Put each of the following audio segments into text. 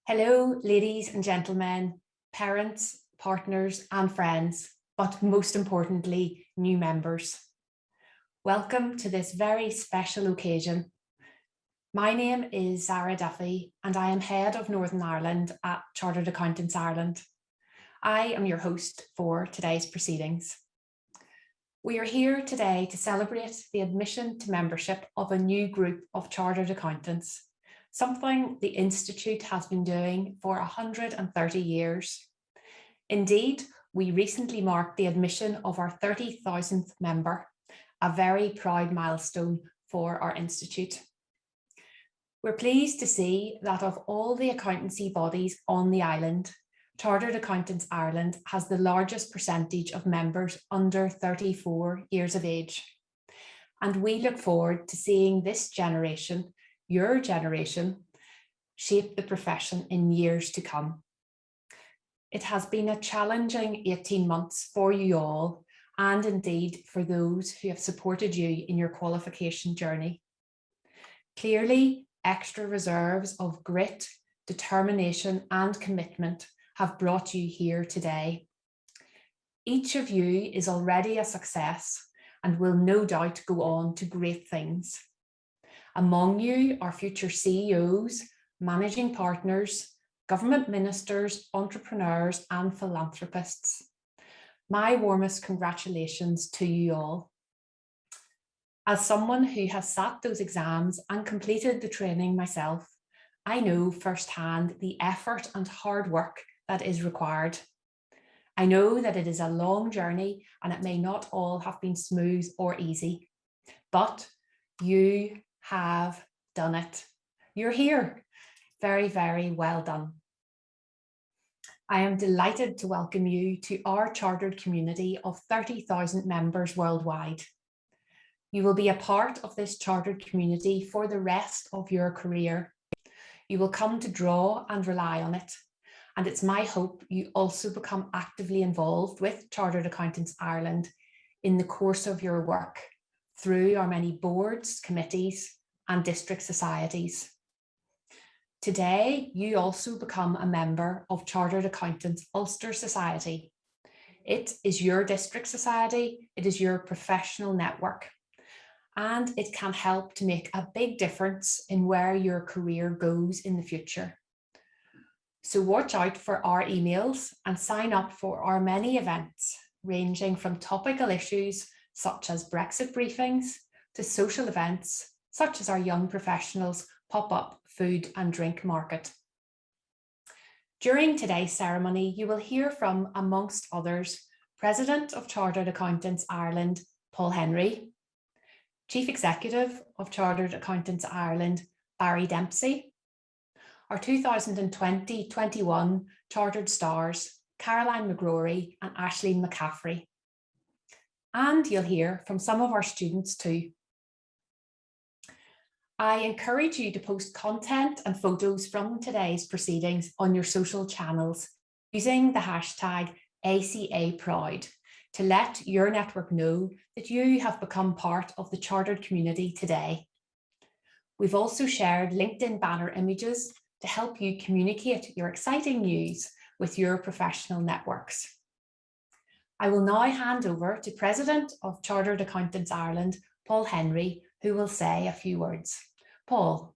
Hello, ladies and gentlemen, parents, partners and friends, but most importantly, new members. Welcome to this very special occasion. My name is Zara Duffy and I am Head of Northern Ireland at Chartered Accountants Ireland. I am your host for today's proceedings. We are here today to celebrate the admission to membership of a new group of Chartered Accountants, something the Institute has been doing for 130 years. Indeed, we recently marked the admission of our 30,000th member, a very proud milestone for our Institute. We're pleased to see that of all the accountancy bodies on the island, Chartered Accountants Ireland has the largest percentage of members under 34 years of age. And we look forward to seeing this generation, your generation, shape the profession in years to come. It has been a challenging 18 months for you all, and indeed for those who have supported you in your qualification journey. Clearly, extra reserves of grit, determination and commitment have brought you here today. Each of you is already a success and will no doubt go on to great things. Among you are future CEOs, managing partners, government ministers, entrepreneurs and philanthropists. My warmest congratulations to you all. As someone who has sat those exams and completed the training myself, I know firsthand the effort and hard work that is required. I know that it is a long journey and it may not all have been smooth or easy, but you have done it. You're here. Very, very well done. I am delighted to welcome you to our chartered community of 30,000 members worldwide. You will be a part of this chartered community for the rest of your career. You will come to draw and rely on it. And it's my hope you also become actively involved with Chartered Accountants Ireland in the course of your work through our many boards, committees and district societies. Today, you also become a member of Chartered Accountants Ulster Society. It is your district society, it is your professional network, and it can help to make a big difference in where your career goes in the future. So watch out for our emails and sign up for our many events, ranging from topical issues such as Brexit briefings to social events such as our Young Professionals pop-up food and drink market. During today's ceremony, you will hear from, amongst others, President of Chartered Accountants Ireland, Paul Henry, Chief Executive of Chartered Accountants Ireland, Barry Dempsey, our 2020-21 Chartered Stars, Caroline McGrory and Aisling McCaffrey. And you'll hear from some of our students too. I encourage you to post content and photos from today's proceedings on your social channels using the hashtag ACAProud to let your network know that you have become part of the Chartered community today. We've also shared LinkedIn banner images to help you communicate your exciting news with your professional networks. I will now hand over to President of Chartered Accountants Ireland, Paul Henry, who will say a few words. Paul.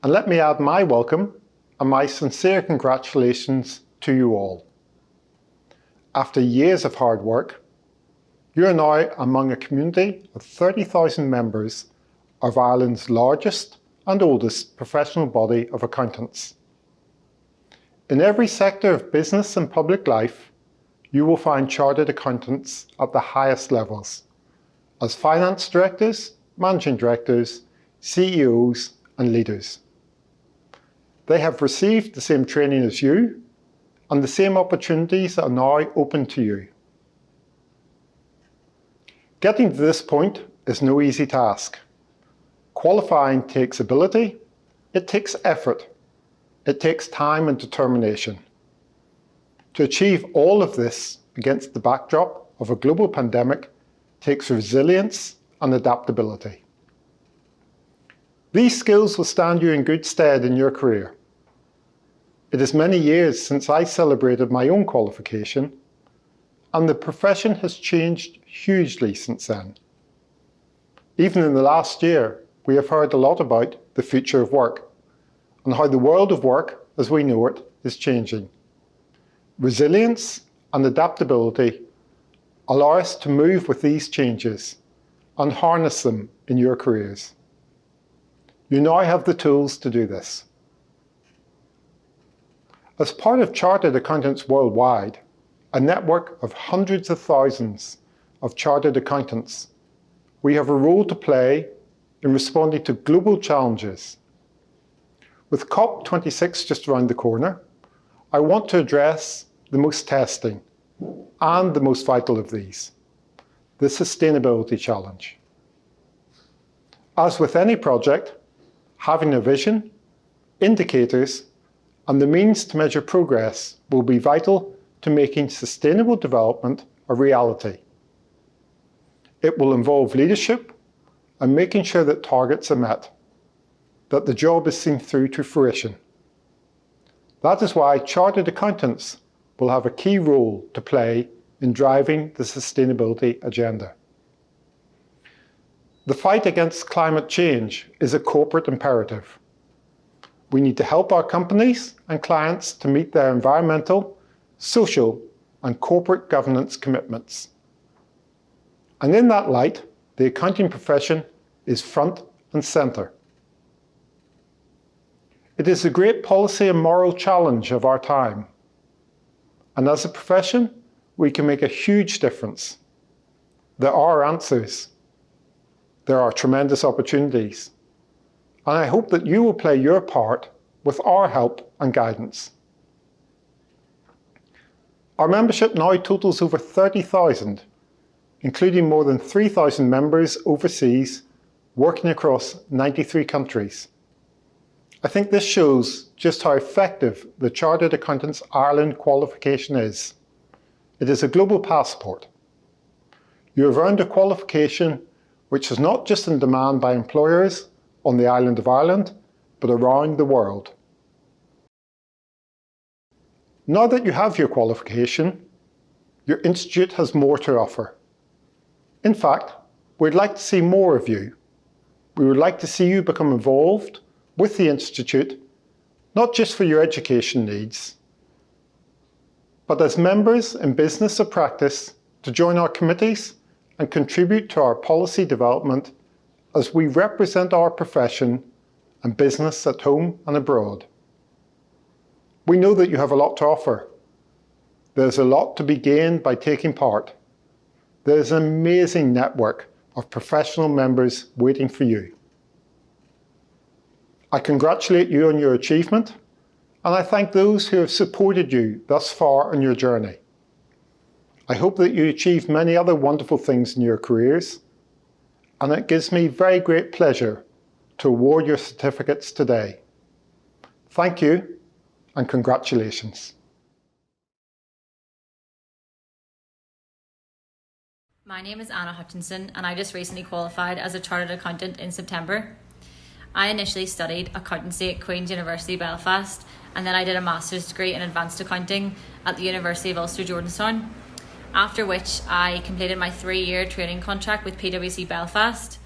And let me add my welcome and my sincere congratulations to you all. After years of hard work, you are now among a community of 30,000 members of Ireland's largest and oldest professional body of accountants. In every sector of business and public life, you will find chartered accountants at the highest levels, as finance directors, managing directors, CEOs, and leaders. They have received the same training as you, and the same opportunities are now open to you. Getting to this point is no easy task. Qualifying takes ability, it takes effort, it takes time and determination. To achieve all of this against the backdrop of a global pandemic takes resilience and adaptability. These skills will stand you in good stead in your career. It is many years since I celebrated my own qualification, and the profession has changed hugely since then. Even in the last year, we have heard a lot about the future of work and how the world of work, as we know it, is changing. Resilience and adaptability allow us to move with these changes and harness them in your careers. You now have the tools to do this. As part of Chartered Accountants Worldwide, a network of hundreds of thousands of chartered accountants, we have a role to play in responding to global challenges. With COP26 just around the corner, I want to address the most testing and the most vital of these, the sustainability challenge. As with any project, having a vision, indicators, and the means to measure progress will be vital to making sustainable development a reality. It will involve leadership and making sure that targets are met, that the job is seen through to fruition. That is why chartered accountants will have a key role to play in driving the sustainability agenda. The fight against climate change is a corporate imperative. We need to help our companies and clients to meet their environmental, social, and corporate governance commitments. And in that light, the accounting profession is front and centre. It is a great policy and moral challenge of our time. And as a profession, we can make a huge difference. There are answers. There are tremendous opportunities. And I hope that you will play your part with our help and guidance. Our membership now totals over 30,000, including more than 3,000 members overseas working across 93 countries. I think this shows just how effective the Chartered Accountants Ireland qualification is. It is a global passport. You have earned a qualification which is not just in demand by employers on the island of Ireland, but around the world. Now that you have your qualification, your institute has more to offer. In fact, we'd like to see more of you. We would like to see you become involved with the institute, not just for your education needs, but as members in business or practice to join our committees and contribute to our policy development as we represent our profession and business at home and abroad. We know that you have a lot to offer. There's a lot to be gained by taking part. There's an amazing network of professional members waiting for you. I congratulate you on your achievement, and I thank those who have supported you thus far on your journey. I hope that you achieve many other wonderful things in your careers, and it gives me very great pleasure to award your certificates today. Thank you and congratulations. My name is Anna Hutchinson and I just recently qualified as a Chartered Accountant in September. I initially studied accountancy at Queen's University Belfast, and then I did a master's degree in advanced accounting at the University of Ulster Jordanstown, after which I completed my 3-year training contract with PwC Belfast.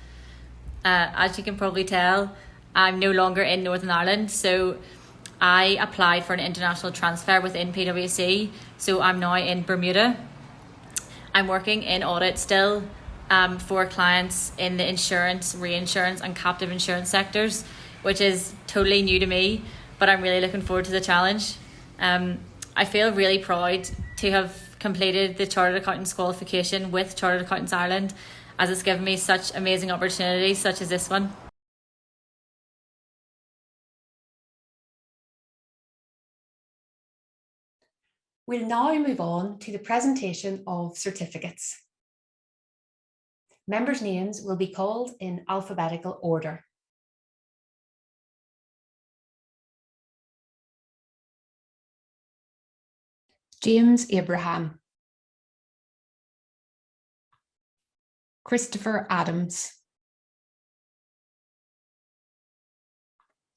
As you can probably tell, I'm no longer in Northern Ireland, so I applied for an international transfer within PwC, so I'm now in Bermuda. I'm working in audit still for clients in the insurance, reinsurance and captive insurance sectors, which is totally new to me, but I'm really looking forward to the challenge. I feel really proud to have completed the Chartered Accountants qualification with Chartered Accountants Ireland, as it's given me such amazing opportunities such as this one. We'll now move on to the presentation of certificates. Members' names will be called in alphabetical order. James Abraham. Christopher Adams.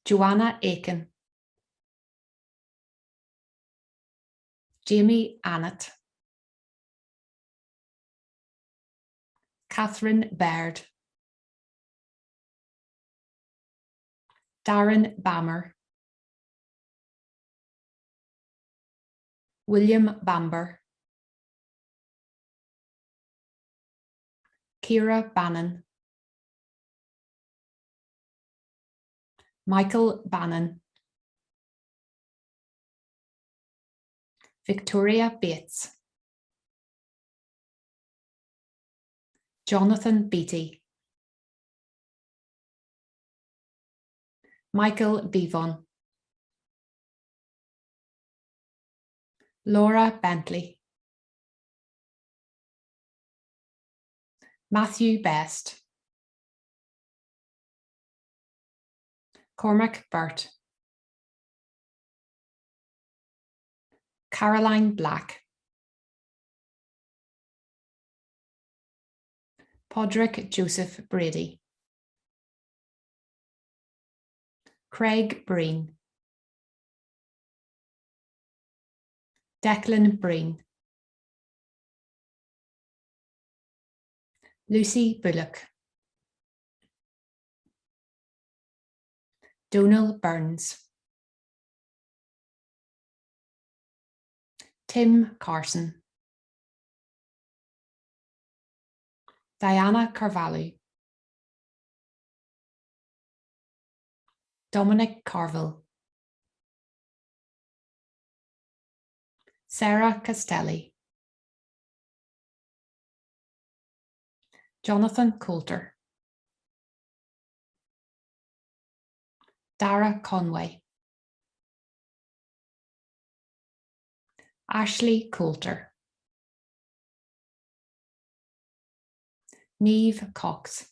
Joanna Aiken. Jamie Annett. Catherine Baird. Darren Bammer. William Bamber. Ciara Bannon. Michael Bannon. Victoria Bates. Jonathan Beattie. Michael Beavon. Laura Bentley. Matthew Best. Cormac Burt. Caroline Black. Podrick Joseph Brady. Craig Breen. Declan Breen. Lucy Bullock. Donal Burns. Tim Carson. Diana Carvalho. Dominic Carville. Sarah Castelli. Jonathan Coulter. Dara Conway. Ashley Coulter. Niamh Cox.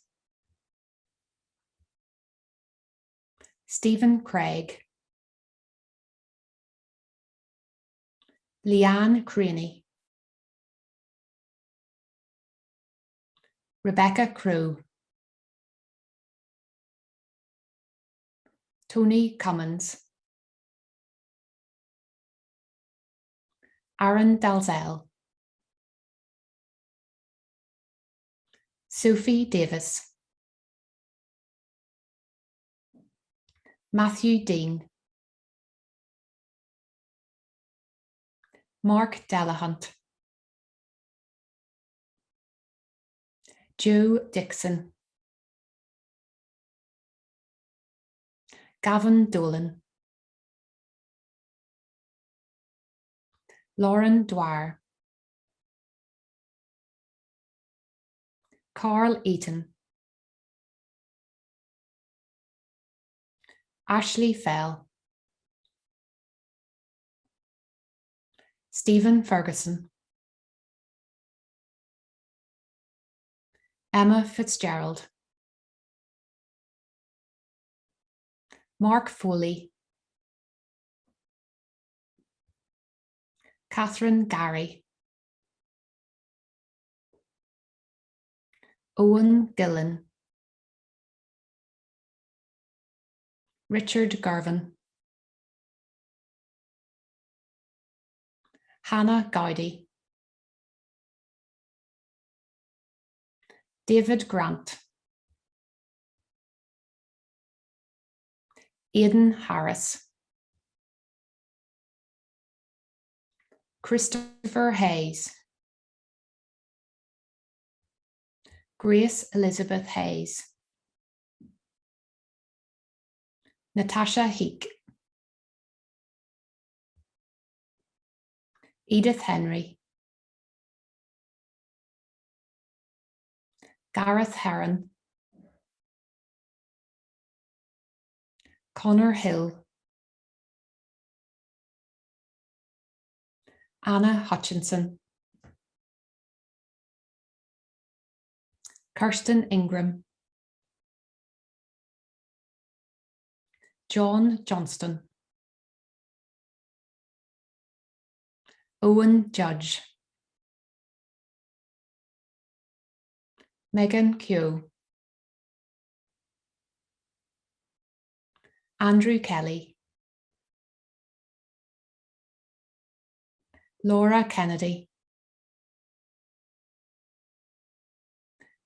Stephen Craig. Leanne Craney. Rebecca Crew. Tony Cummins. Aaron Dalzell. Sophie Davis. Matthew Dean. Mark Delahunt. Joe Dixon. Gavin Dolan. Lauren Dwyer. Carl Eaton. Ashley Fell. Stephen Ferguson. Emma Fitzgerald. Mark Foley. Catherine Gary, Owen Gillen, Richard Garvin, Hannah Gowdy, David Grant, Aidan Harris, Christopher Hayes, Grace Elizabeth Hayes, Natasha Heek, Edith Henry, Gareth Heron, Connor Hill, Anna Hutchinson, Kirsten Ingram, John Johnston, Owen Judge, Megan Keogh, Andrew Kelly, Laura Kennedy,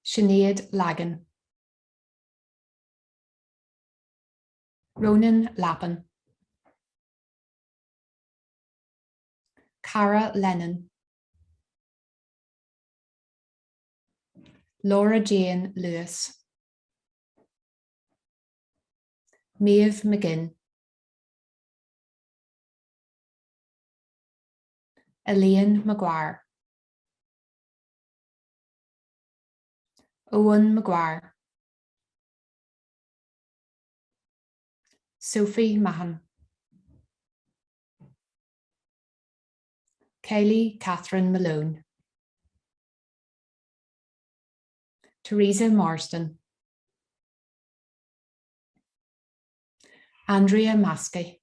Sinead Lagan, Ronan Lappin, Cara Lennon, Laura Jane Lewis, Maeve McGinn, Elaine Maguire, Owen Maguire, Sophie Mahan, Kaylee Catherine Malone, Teresa Marsden, Andrea Maskey,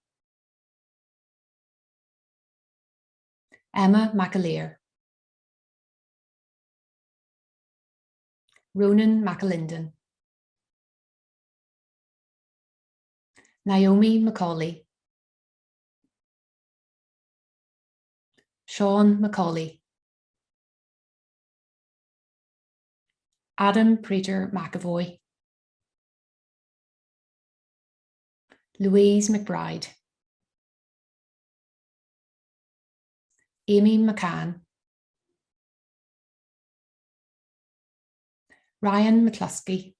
Emma McAleer, Ronan McAlinden, Naomi McCauley, Sean McCauley, Adam Preeter McAvoy, Louise McBride, Amy McCann, Ryan McCluskey,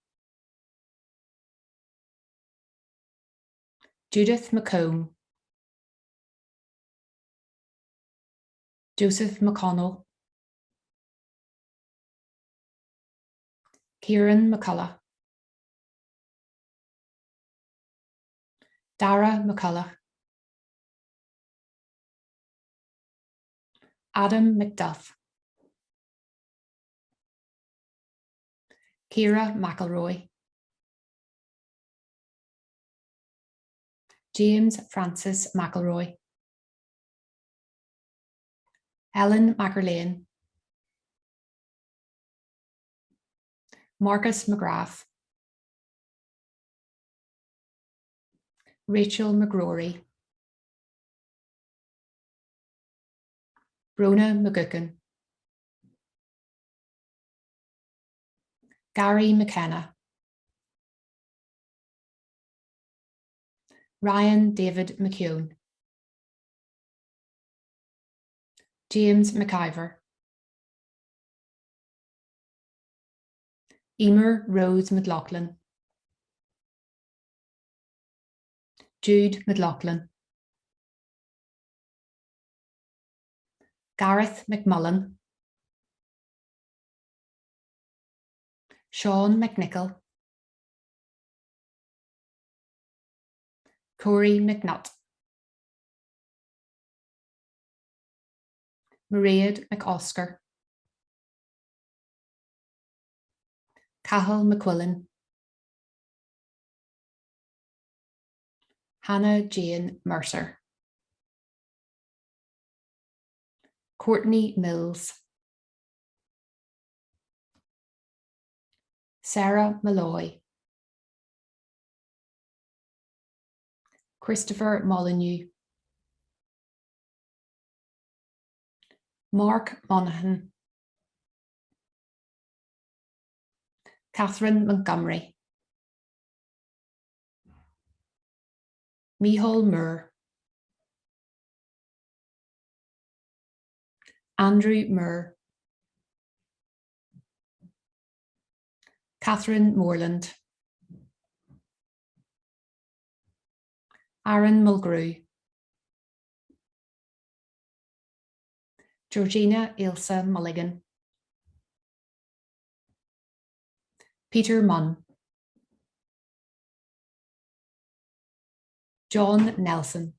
Judith McComb, Joseph McConnell, Kieran McCullough, Dara McCullough, Adam McDuff, Ciara McElroy, James Francis McElroy, Ellen McErlane, Marcus McGrath, Rachel McGrory, Brona McGuckin, Gary McKenna, Ryan David McKeown, James McIver, Emer Rose McLaughlin, Jude McLaughlin, Gareth McMullen, Sean McNichol, Corey McNutt, Mairead McOscar, Cathal McQuillan, Hannah Jane Mercer, Courtney Mills, Sarah Malloy, Christopher Molyneux, Mark Monaghan, Catherine Montgomery, Micheál Moore, Andrew Moore, Catherine Moreland, Aaron Mulgrew, Georgina Ailsa Mulligan, Peter Munn, John Nelson,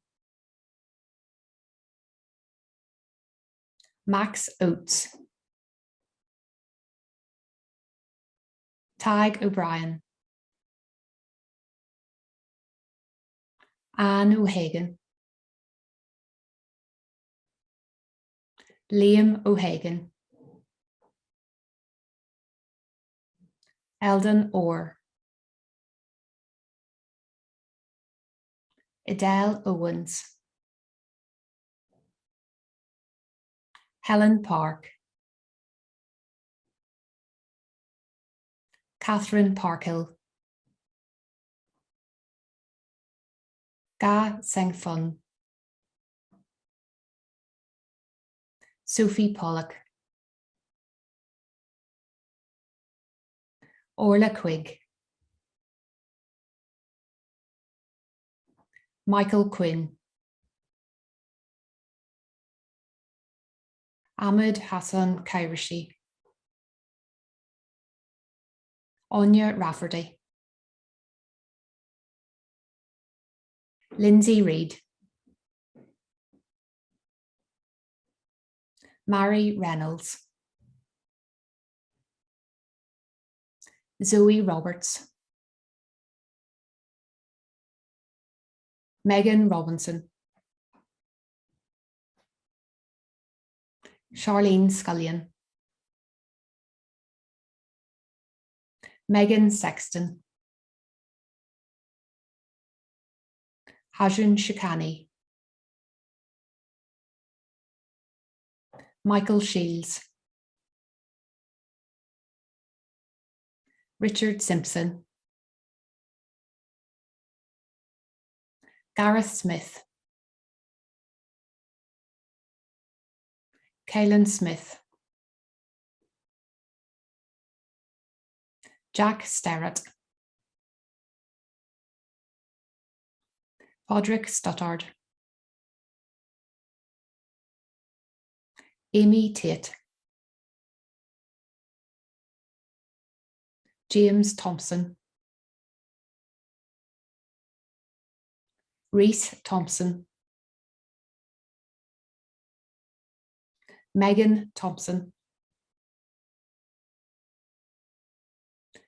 Max Oates, Tag O'Brien, Anne O'Hagan, Liam O'Hagan, Eldon Orr, Adele Owens, Helen Park, Catherine Parkhill, Ga Sengfun, Sophie Pollock, Orla Quigg, Michael Quinn, Ahmed Hassan Kairishi, Anya Rafferty, Lindsay Reid, Mary Reynolds, Zoe Roberts, Megan Robinson, Charlene Scullion, Megan Sexton, Hajun Shikani, Michael Shields, Richard Simpson, Gareth Smith, Kaylin Smith, Jack Sterrett, Podrick Stuttard, Amy Tate, James Thompson, Reese Thompson, Megan Thompson,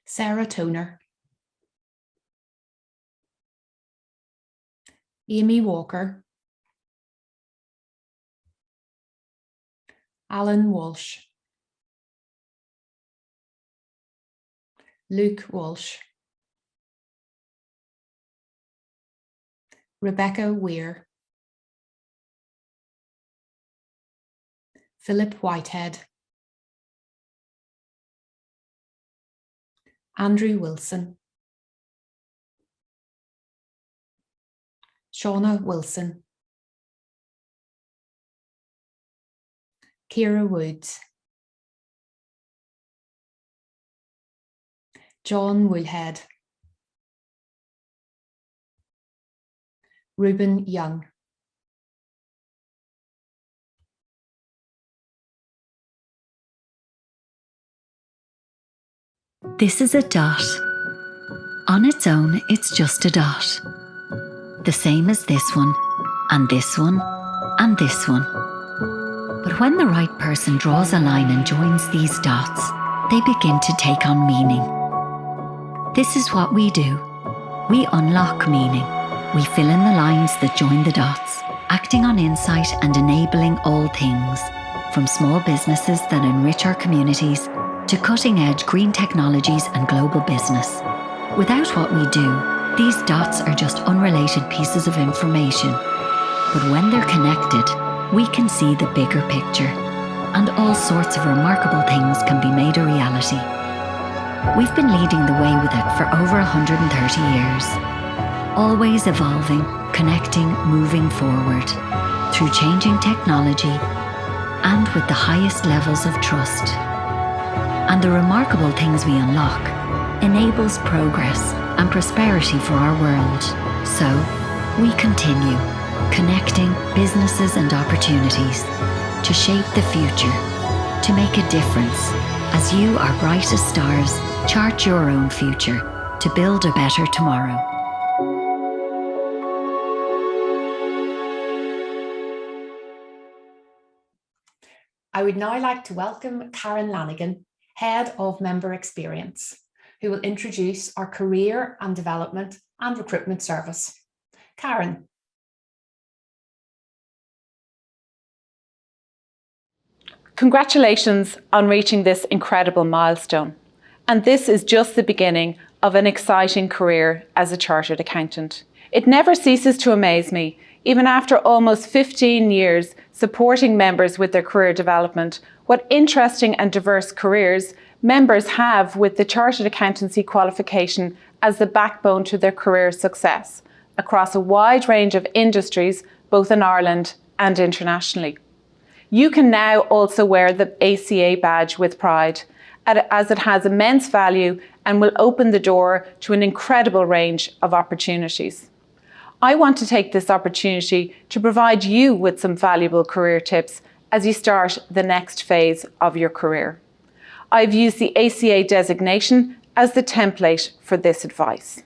Sarah Toner, Amy Walker, Alan Walsh, Luke Walsh, Rebecca Weir, Philip Whitehead, Andrew Wilson, Shauna Wilson, Kira Woods, John Woolhead, Reuben Young, This is a dot. On its own, it's just a dot. The same as this one, and this one, and this one. But when the right person draws a line and joins these dots, they begin to take on meaning. This is what we do. We unlock meaning. We fill in the lines that join the dots, acting on insight and enabling all things. from small businesses that enrich our communities to cutting-edge green technologies and global business. Without what we do, these dots are just unrelated pieces of information. But when they're connected, we can see the bigger picture, and all sorts of remarkable things can be made a reality. We've been leading the way with it for over 130 years, always evolving, connecting, moving forward, through changing technology and with the highest levels of trust. And the remarkable things we unlock enables progress and prosperity for our world. So, we continue connecting businesses and opportunities to shape the future, to make a difference as you, our brightest stars, chart your own future to build a better tomorrow. I would now like to welcome Karen Lanigan, Head of Member Experience, who will introduce our Career and Development and Recruitment Service. Karen. Congratulations on reaching this incredible milestone. And this is just the beginning of an exciting career as a chartered accountant. It never ceases to amaze me, even after almost 15 years supporting members with their career development, what interesting and diverse careers members have with the chartered accountancy qualification as the backbone to their career success across a wide range of industries, both in Ireland and internationally. You can now also wear the ACA badge with pride, as it has immense value and will open the door to an incredible range of opportunities. I want to take this opportunity to provide you with some valuable career tips as you start the next phase of your career. I've used the ACA designation as the template for this advice.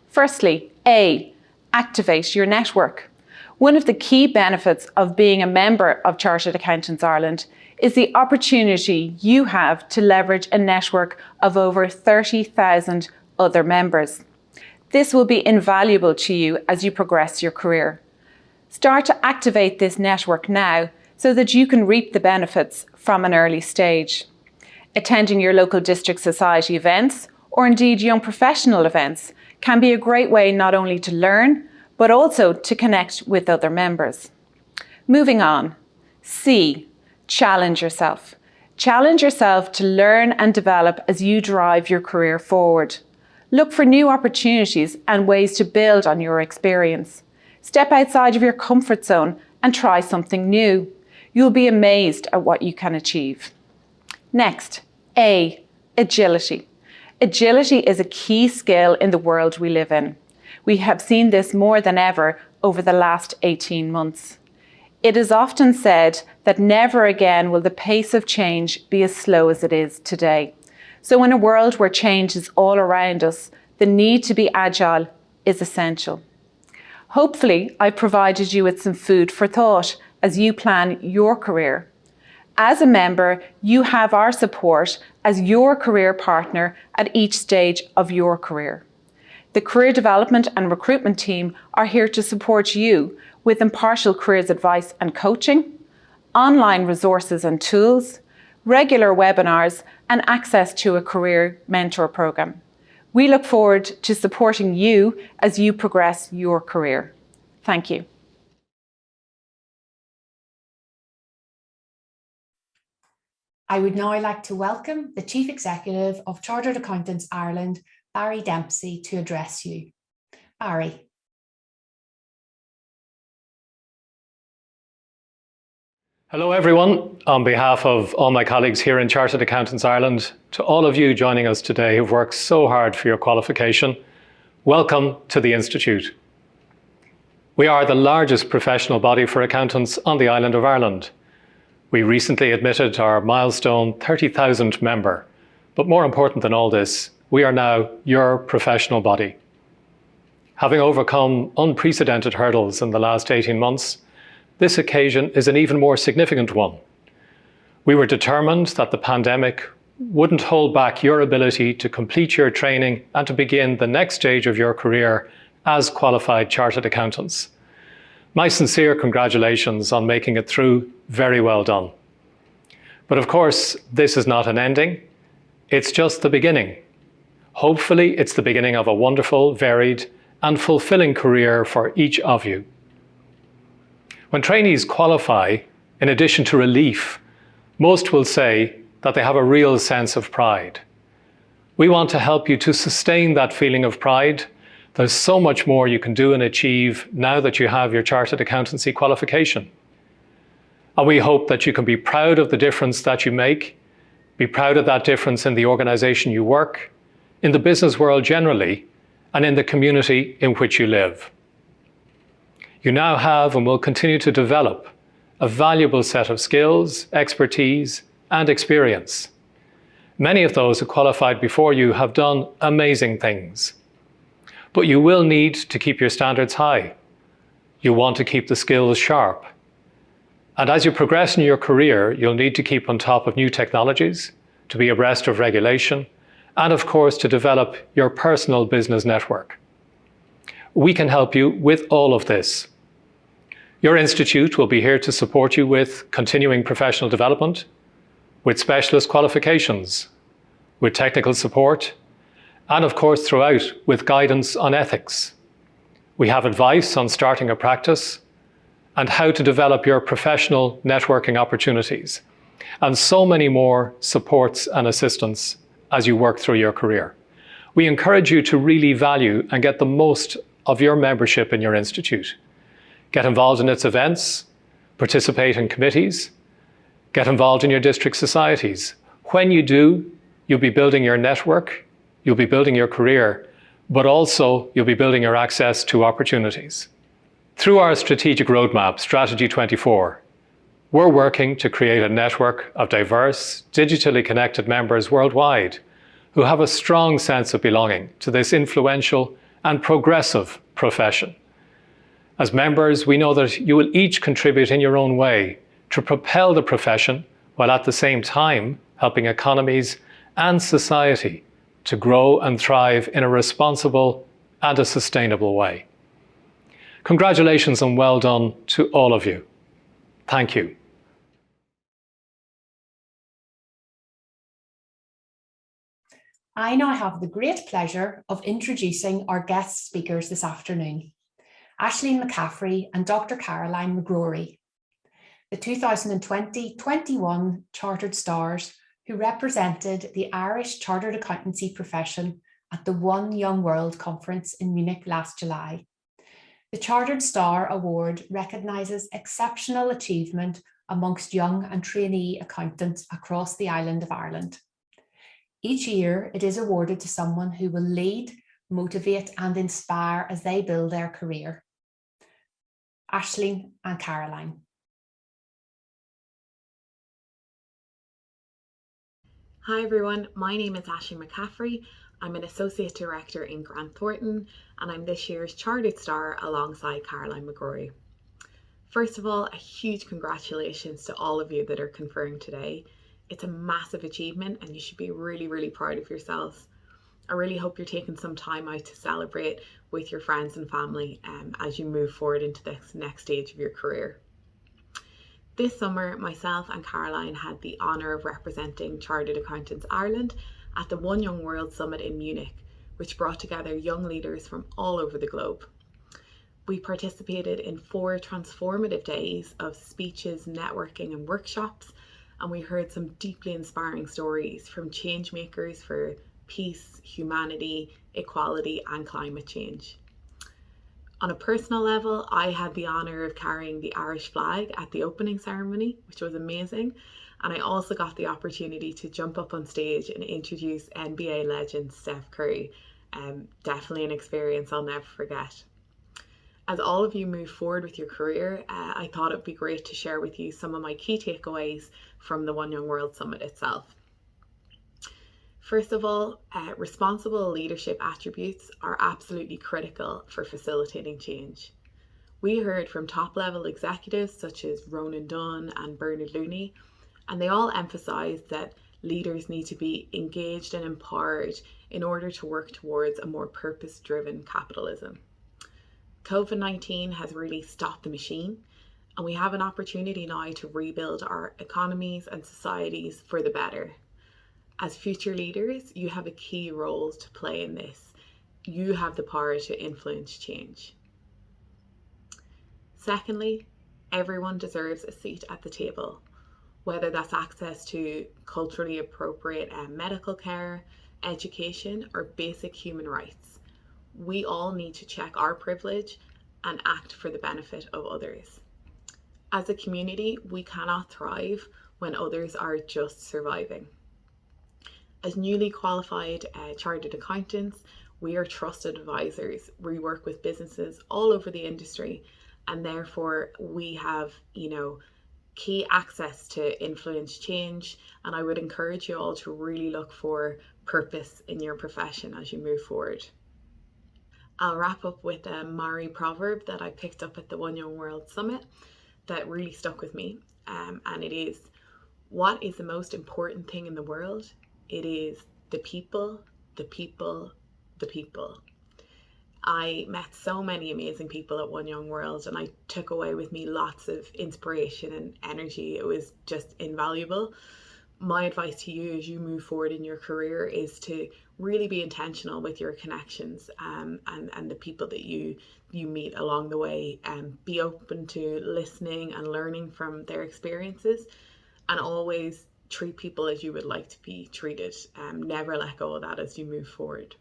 Firstly, A, activate your network. One of the key benefits of being a member of Chartered Accountants Ireland is the opportunity you have to leverage a network of over 30,000 other members. This will be invaluable to you as you progress your career. Start to activate this network now so that you can reap the benefits from an early stage. Attending your local district society events, or indeed young professional events, can be a great way not only to learn, but also to connect with other members. Moving on. C, challenge yourself. Challenge yourself to learn and develop as you drive your career forward. Look for new opportunities and ways to build on your experience. Step outside of your comfort zone and try something new. You'll be amazed at what you can achieve. Next, A, agility. Agility is a key skill in the world we live in. We have seen this more than ever over the last 18 months. It is often said that never again will the pace of change be as slow as it is today. So in a world where change is all around us, the need to be agile is essential. Hopefully, I provided you with some food for thought as you plan your career. As a member, you have our support as your career partner at each stage of your career. The Career Development and Recruitment team are here to support you with impartial careers advice and coaching, online resources and tools, regular webinars, and access to a career mentor program. We look forward to supporting you as you progress your career. Thank you. I would now like to welcome the Chief Executive of Chartered Accountants Ireland, Barry Dempsey, to address you. Barry. Hello everyone. On behalf of all my colleagues here in Chartered Accountants Ireland, to all of you joining us today who've worked so hard for your qualification, welcome to the Institute. We are the largest professional body for accountants on the island of Ireland. We recently admitted our milestone 30,000 member, but more important than all this, we are now your professional body. Having overcome unprecedented hurdles in the last 18 months, this occasion is an even more significant one. We were determined that the pandemic wouldn't hold back your ability to complete your training and to begin the next stage of your career as qualified chartered accountants. My sincere congratulations on making it through. Very well done. But of course, this is not an ending. It's just the beginning. Hopefully, it's the beginning of a wonderful, varied, and fulfilling career for each of you. When trainees qualify, in addition to relief, most will say that they have a real sense of pride. We want to help you to sustain that feeling of pride. There's so much more you can do and achieve now that you have your Chartered Accountancy qualification. And we hope that you can be proud of the difference that you make, be proud of that difference in the organisation you work, in the business world generally, and in the community in which you live. You now have and will continue to develop a valuable set of skills, expertise, and experience. Many of those who qualified before you have done amazing things. But you will need to keep your standards high. You want to keep the skills sharp. And as you progress in your career, you'll need to keep on top of new technologies, to be abreast of regulation, and of course to develop your personal business network. We can help you with all of this. Your institute will be here to support you with continuing professional development, with specialist qualifications, with technical support, and of course throughout with guidance on ethics. We have advice on starting a practice and how to develop your professional networking opportunities, and so many more supports and assistance as you work through your career. We encourage you to really value and get the most of your membership in your institute. Get involved in its events, participate in committees, get involved in your district societies. When you do, you'll be building your network, you'll be building your career, but also you'll be building your access to opportunities. Through our strategic roadmap, Strategy 24, we're working to create a network of diverse, digitally connected members worldwide who have a strong sense of belonging to this influential and progressive profession. As members, we know that you will each contribute in your own way to propel the profession while at the same time helping economies and society to grow and thrive in a responsible and a sustainable way. Congratulations and well done to all of you. Thank you. I now have the great pleasure of introducing our guest speakers this afternoon, Aisling McCaffrey and Dr. Caroline McGrory, the 2020-21 Chartered Stars who represented the Irish Chartered Accountancy profession at the One Young World Conference in Munich last July. The Chartered Star Award recognises exceptional achievement amongst young and trainee accountants across the island of Ireland. Each year, it is awarded to someone who will lead, motivate and inspire as they build their career. Aisling and Caroline. Hi everyone, my name is Aisling McCaffrey. I'm an Associate Director in Grant Thornton and I'm this year's Chartered Star alongside Caroline McGrory. First of all, a huge congratulations to all of you that are conferring today. It's a massive achievement and you should be really proud of yourselves. I really hope you're taking some time out to celebrate with your friends and family as you move forward into this next stage of your career. This summer, myself and Caroline had the honour of representing Chartered Accountants Ireland at the One Young World Summit in Munich, which brought together young leaders from all over the globe. We participated in 4 transformative days of speeches, networking and workshops, and we heard some deeply inspiring stories from change makers for peace, humanity, equality and climate change. On a personal level, I had the honour of carrying the Irish flag at the opening ceremony, which was amazing. And I also got the opportunity to jump up on stage and introduce NBA legend Steph Curry. Definitely an experience I'll never forget. As all of you move forward with your career, I thought it'd be great to share with you some of my key takeaways from the One Young World Summit itself. First of all, responsible leadership attributes are absolutely critical for facilitating change. We heard from top-level executives such as Ronan Dunn and Bernard Looney, and they all emphasised that leaders need to be engaged and empowered in order to work towards a more purpose-driven capitalism. COVID-19 has really stopped the machine, And we have an opportunity now to rebuild our economies and societies for the better. As future leaders, you have a key role to play in this. You have the power to influence change. Secondly, everyone deserves a seat at the table, whether that's access to culturally appropriate medical care, education, or basic human rights. We all need to check our privilege and act for the benefit of others. As a community, we cannot thrive when others are just surviving. As newly qualified chartered accountants, we are trusted advisors. We work with businesses all over the industry, and therefore we have, key access to influence change. And I would encourage you all to really look for purpose in your profession as you move forward. I'll wrap up with a Maori proverb that I picked up at the One Young World Summit that really stuck with me. And it is, what is the most important thing in the world? It is the people, the people, the people. I met so many amazing people at One Young World, and I took away with me lots of inspiration and energy. It was just invaluable. My advice to you as you move forward in your career is to really be intentional with your connections and the people that you meet along the way, and be open to listening and learning from their experiences, and always treat people as you would like to be treated. Never let go of that as you move forward.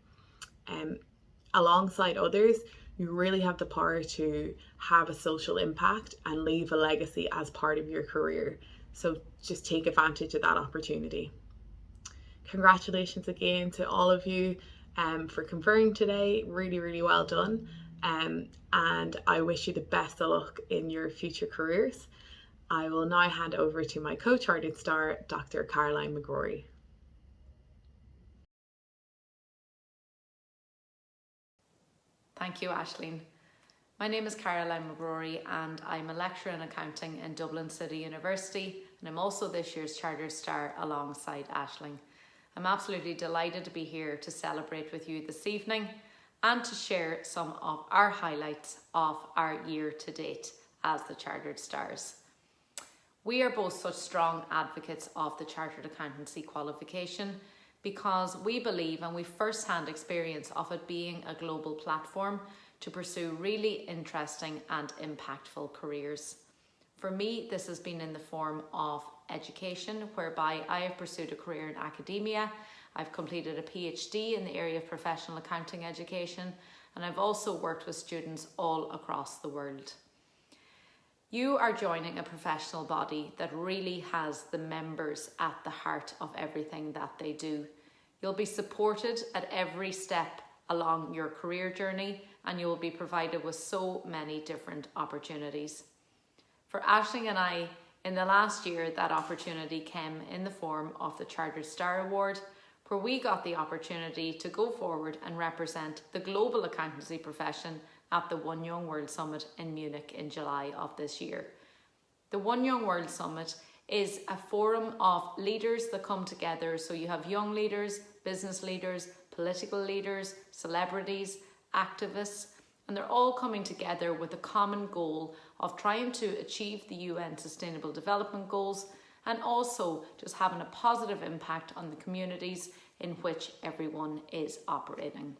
Alongside others, you really have the power to have a social impact and leave a legacy as part of your career. So just take advantage of that opportunity. Congratulations again to all of you for conferring today. Really, really well done. And I wish you the best of luck in your future careers. I will now hand over to my co-chartered star, Dr. Caroline McGrory. Thank you, Aisling. My name is Caroline McGrory, and I'm a lecturer in accounting in Dublin City University, and I'm also this year's Chartered Star alongside Aisling. I'm absolutely delighted to be here to celebrate with you this evening and to share some of our highlights of our year to date as the Chartered Stars. We are both such strong advocates of the Chartered Accountancy qualification because we believe, and we've first-hand experience of it being a global platform to pursue really interesting and impactful careers. For me, this has been in the form of education, whereby I have pursued a career in academia. I've completed a PhD in the area of professional accounting education, and I've also worked with students all across the world. You are joining a professional body that really has the members at the heart of everything that they do. You'll be supported at every step along your career journey, and you will be provided with so many different opportunities. For Aisling and I, in the last year, that opportunity came in the form of the Chartered Star Award, where we got the opportunity to go forward and represent the global accountancy profession at the One Young World Summit in Munich in July of this year. The One Young World Summit is a forum of leaders that come together. So you have young leaders, business leaders, political leaders, celebrities, activists, and they're all coming together with a common goal of trying to achieve the UN Sustainable Development Goals, and also just having a positive impact on the communities in which everyone is operating.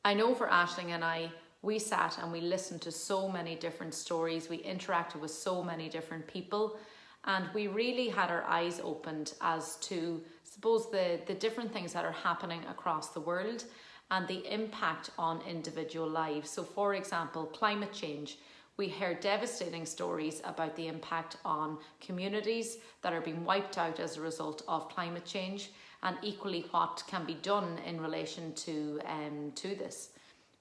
I know for Aisling and I, we sat and we listened to so many different stories, we interacted with so many different people, and we really had our eyes opened as to, suppose, the different things that are happening across the world and the impact on individual lives. So for example, climate change. We heard devastating stories about the impact on communities that are being wiped out as a result of climate change, and equally what can be done in relation to this.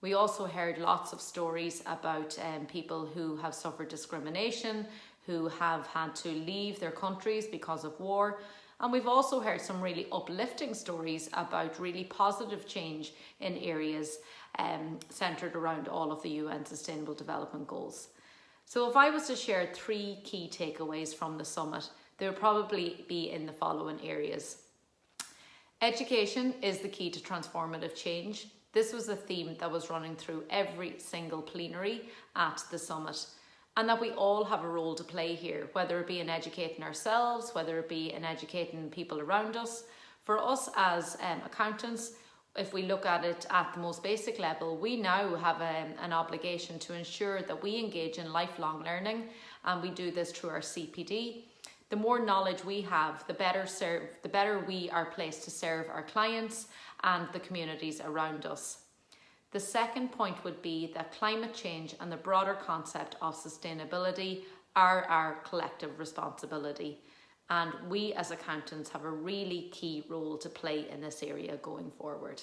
We also heard lots of stories about people who have suffered discrimination, who have had to leave their countries because of war. And we've also heard some really uplifting stories about really positive change in areas centred around all of the UN Sustainable Development Goals. So if I was to share 3 key takeaways from the summit, they would probably be in the following areas. Education is the key to transformative change. This was a theme that was running through every single plenary at the summit. and that we all have a role to play here, whether it be in educating ourselves, whether it be in educating people around us. For us as accountants, if we look at it at the most basic level, we now have an obligation to ensure that we engage in lifelong learning, and we do this through our CPD. The more knowledge we have, the better we are placed to serve our clients and the communities around us. The second point would be that climate change and the broader concept of sustainability are our collective responsibility, and we as accountants have a really key role to play in this area going forward.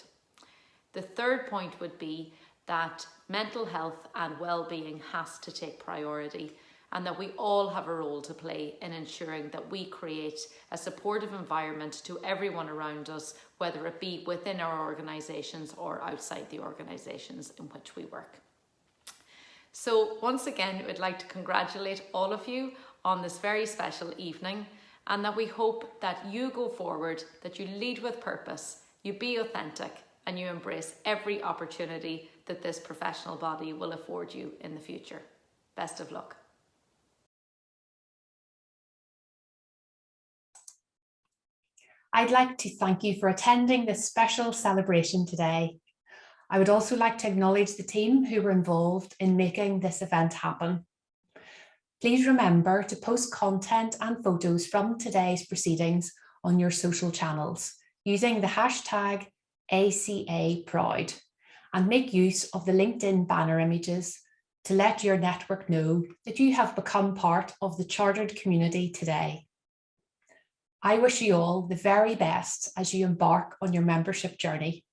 The third point would be that mental health and well-being has to take priority, and that we all have a role to play in ensuring that we create a supportive environment to everyone around us, whether it be within our organisations or outside the organisations in which we work. So once again, we'd like to congratulate all of you on this very special evening, and that we hope that you go forward, that you lead with purpose, you be authentic, and you embrace every opportunity that this professional body will afford you in the future. Best of luck. I'd like to thank you for attending this special celebration today. I would also like to acknowledge the team who were involved in making this event happen. Please remember to post content and photos from today's proceedings on your social channels using the hashtag ACAProud, and make use of the LinkedIn banner images to let your network know that you have become part of the chartered community today. I wish you all the very best as you embark on your membership journey.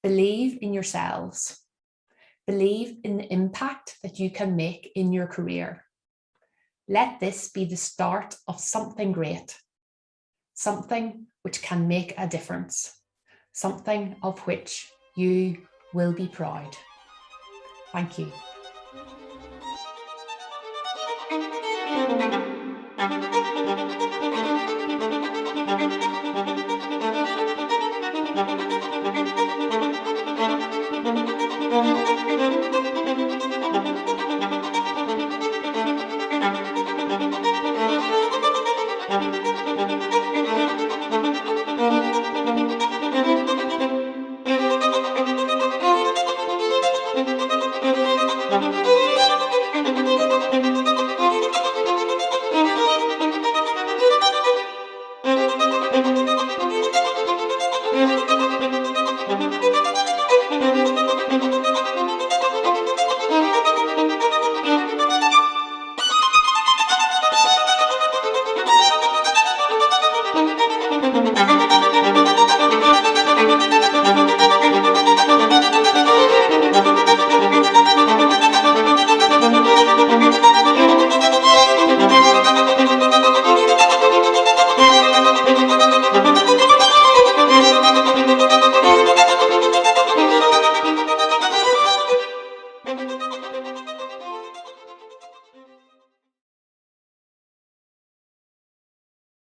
Believe in yourselves. Believe in the impact that you can make in your career. Let this be the start of something great, something which can make a difference, something of which you will be proud. Thank you.